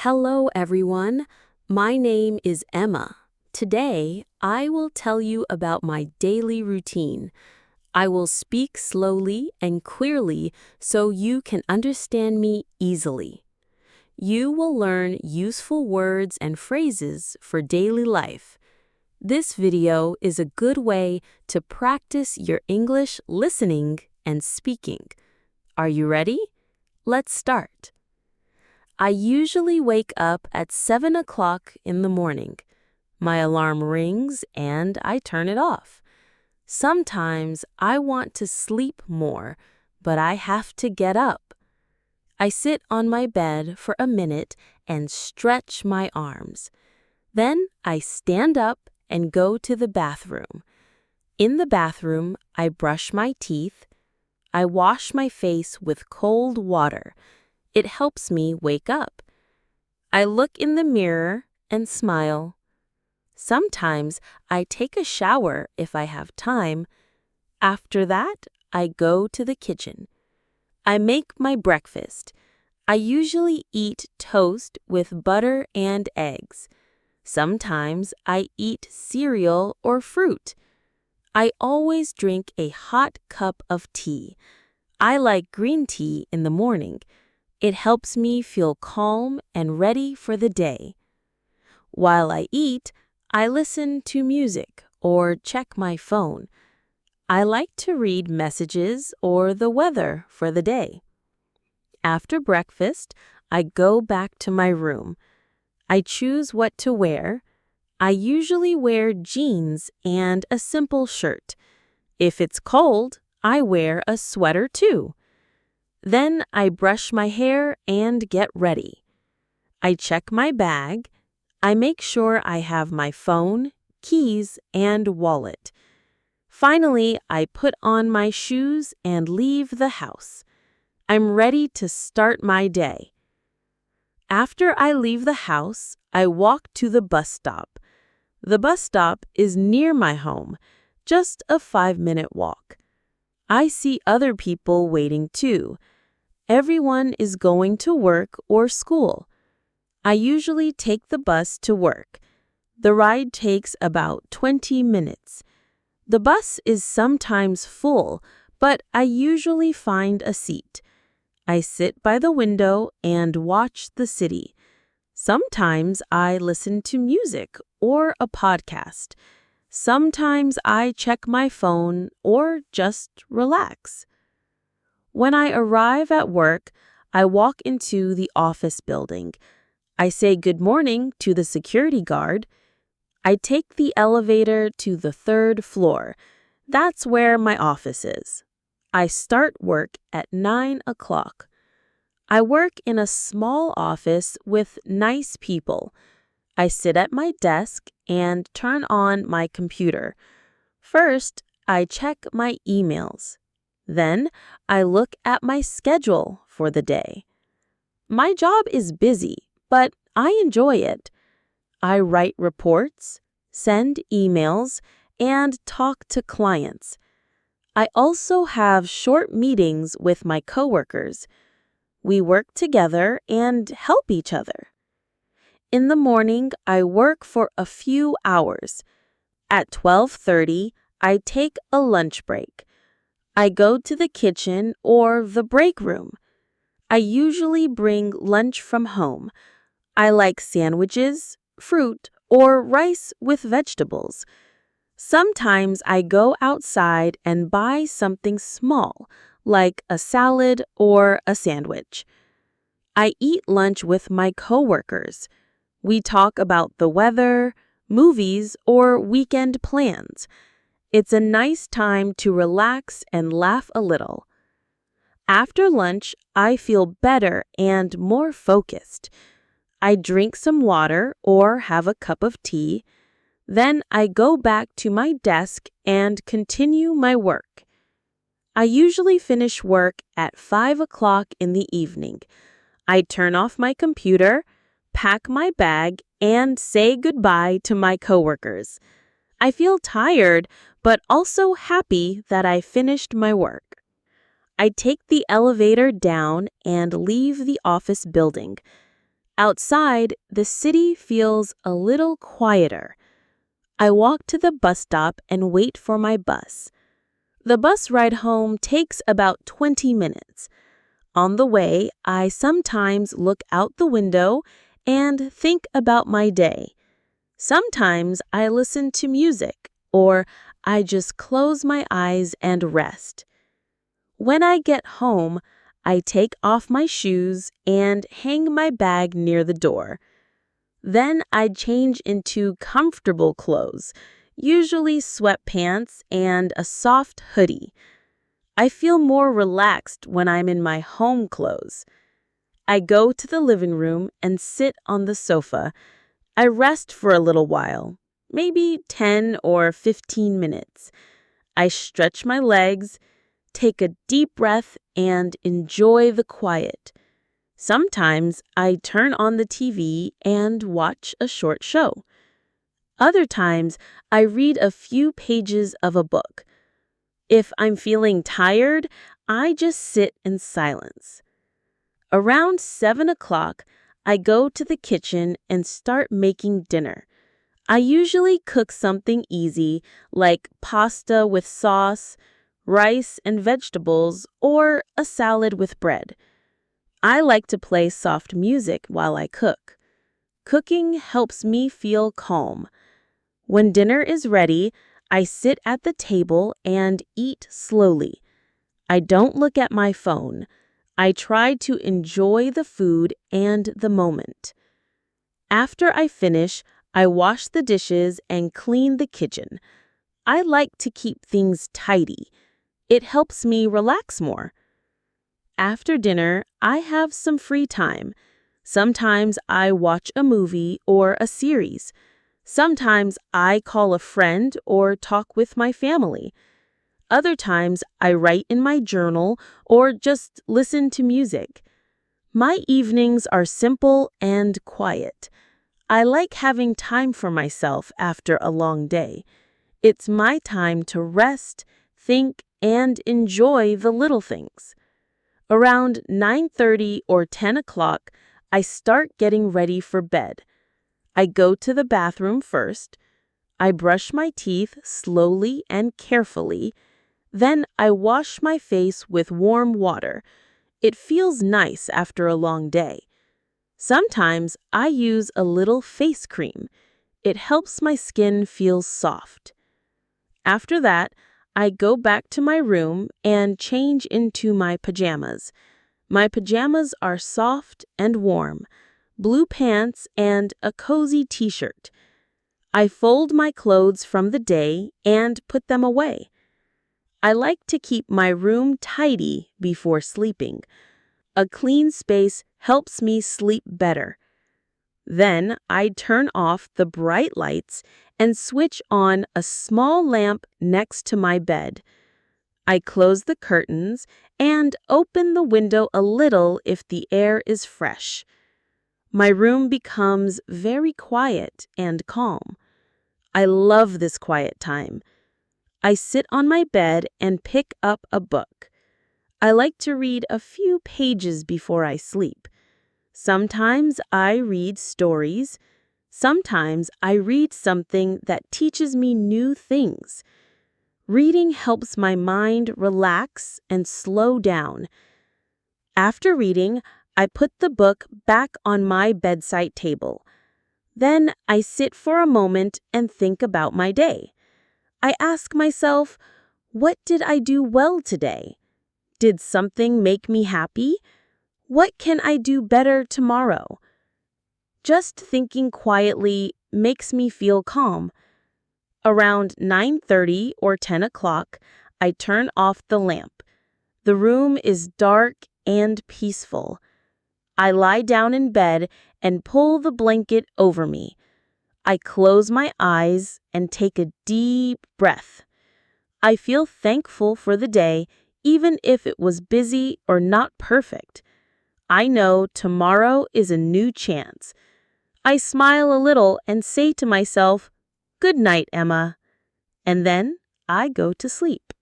Hello, everyone. My name is Emma. Today, I will tell you about my daily routine. I will speak slowly and clearly so you can understand me easily. You will learn useful words and phrases for daily life. This video is a good way to practice your English listening and speaking. Are you ready? Let's start. I usually wake up at 7 o'clock in the morning. My alarm rings and I turn it off. Sometimes I want to sleep more, but I have to get up. I sit on my bed for a minute and stretch my arms. Then I stand up and go to the bathroom. In the bathroom, I brush my teeth. I wash my face with cold water. It helps me wake up. I look in the mirror and smile. Sometimes I take a shower if I have time. After that, I go to the kitchen. I make my breakfast. I usually eat toast with butter and eggs. Sometimes I eat cereal or fruit. I always drink a hot cup of tea. I like green tea in the morning. It helps me feel calm and ready for the day. While I eat, I listen to music or check my phone. I like to read messages or the weather for the day. After breakfast, I go back to my room. I choose what to wear. I usually wear jeans and a simple shirt. If it's cold, I wear a sweater too. Then I brush my hair and get ready. I check my bag. I make sure I have my phone, keys, and wallet. Finally, I put on my shoes and leave the house. I'm ready to start my day. After I leave the house, I walk to the bus stop. The bus stop is near my home, just a 5-minute walk. I see other people waiting too. Everyone is going to work or school. I usually take the bus to work. The ride takes about 20 minutes. The bus is sometimes full, but I usually find a seat. I sit by the window and watch the city. Sometimes I listen to music or a podcast. Sometimes I check my phone or just relax. When I arrive at work, I walk into the office building. I say good morning to the security guard. I take the elevator to the 3rd floor. That's where my office is. I start work at 9 o'clock. I work in a small office with nice people. I sit at my desk and turn on my computer. First, I check my emails. Then, I look at my schedule for the day. My job is busy, but I enjoy it. I write reports, send emails, and talk to clients. I also have short meetings with my coworkers. We work together and help each other. In the morning, I work for a few hours. At 12:30, I take a lunch break. I go to the kitchen or the break room. I usually bring lunch from home. I like sandwiches, fruit, or rice with vegetables. Sometimes I go outside and buy something small, like a salad or a sandwich. I eat lunch with my coworkers. We talk about the weather, movies, or weekend plans. It's a nice time to relax and laugh a little. After lunch, I feel better and more focused. I drink some water or have a cup of tea. Then I go back to my desk and continue my work. I usually finish work at 5 o'clock in the evening. I turn off my computer, pack my bag, and say goodbye to my coworkers. I feel tired, but also happy that I finished my work. I take the elevator down and leave the office building. Outside, the city feels a little quieter. I walk to the bus stop and wait for my bus. The bus ride home takes about 20 minutes. On the way, I sometimes look out the window and think about my day. Sometimes I listen to music, or I just close my eyes and rest. When I get home, I take off my shoes and hang my bag near the door. Then I change into comfortable clothes, usually sweatpants and a soft hoodie. I feel more relaxed when I'm in my home clothes. I go to the living room and sit on the sofa. I rest for a little while, maybe 10 or 15 minutes. I stretch my legs, take a deep breath, and enjoy the quiet. Sometimes I turn on the TV and watch a short show. Other times, I read a few pages of a book. If I'm feeling tired, I just sit in silence. Around 7 o'clock, I go to the kitchen and start making dinner. I usually cook something easy like pasta with sauce, rice and vegetables, or a salad with bread. I like to play soft music while I cook. Cooking helps me feel calm. When dinner is ready, I sit at the table and eat slowly. I don't look at my phone. I try to enjoy the food and the moment. After I finish, I wash the dishes and clean the kitchen. I like to keep things tidy. It helps me relax more. After dinner, I have some free time. Sometimes I watch a movie or a series. Sometimes I call a friend or talk with my family. Other times I write in my journal or just listen to music. My evenings are simple and quiet. I like having time for myself after a long day. It's my time to rest, think, and enjoy the little things. Around 9:30 or 10 o'clock, I start getting ready for bed. I go to the bathroom first. I brush my teeth slowly and carefully. Then I wash my face with warm water. It feels nice after a long day. Sometimes I use a little face cream. It helps my skin feel soft. After that, I go back to my room and change into my pajamas. My pajamas are soft and warm, blue pants and a cozy t-shirt. I fold my clothes from the day and put them away. I like to keep my room tidy before sleeping. A clean space helps me sleep better. Then I turn off the bright lights and switch on a small lamp next to my bed. I close the curtains and open the window a little if the air is fresh. My room becomes very quiet and calm. I love this quiet time. I sit on my bed and pick up a book. I like to read a few pages before I sleep. Sometimes I read stories. Sometimes I read something that teaches me new things. Reading helps my mind relax and slow down. After reading, I put the book back on my bedside table. Then I sit for a moment and think about my day. I ask myself, what did I do well today? Did something make me happy? What can I do better tomorrow? Just thinking quietly makes me feel calm. Around 9:30 or 10 o'clock, I turn off the lamp. The room is dark and peaceful. I lie down in bed and pull the blanket over me. I close my eyes and take a deep breath. I feel thankful for the day, even if it was busy or not perfect. I know tomorrow is a new chance. I smile a little and say to myself, "Good night, Emma." And then I go to sleep.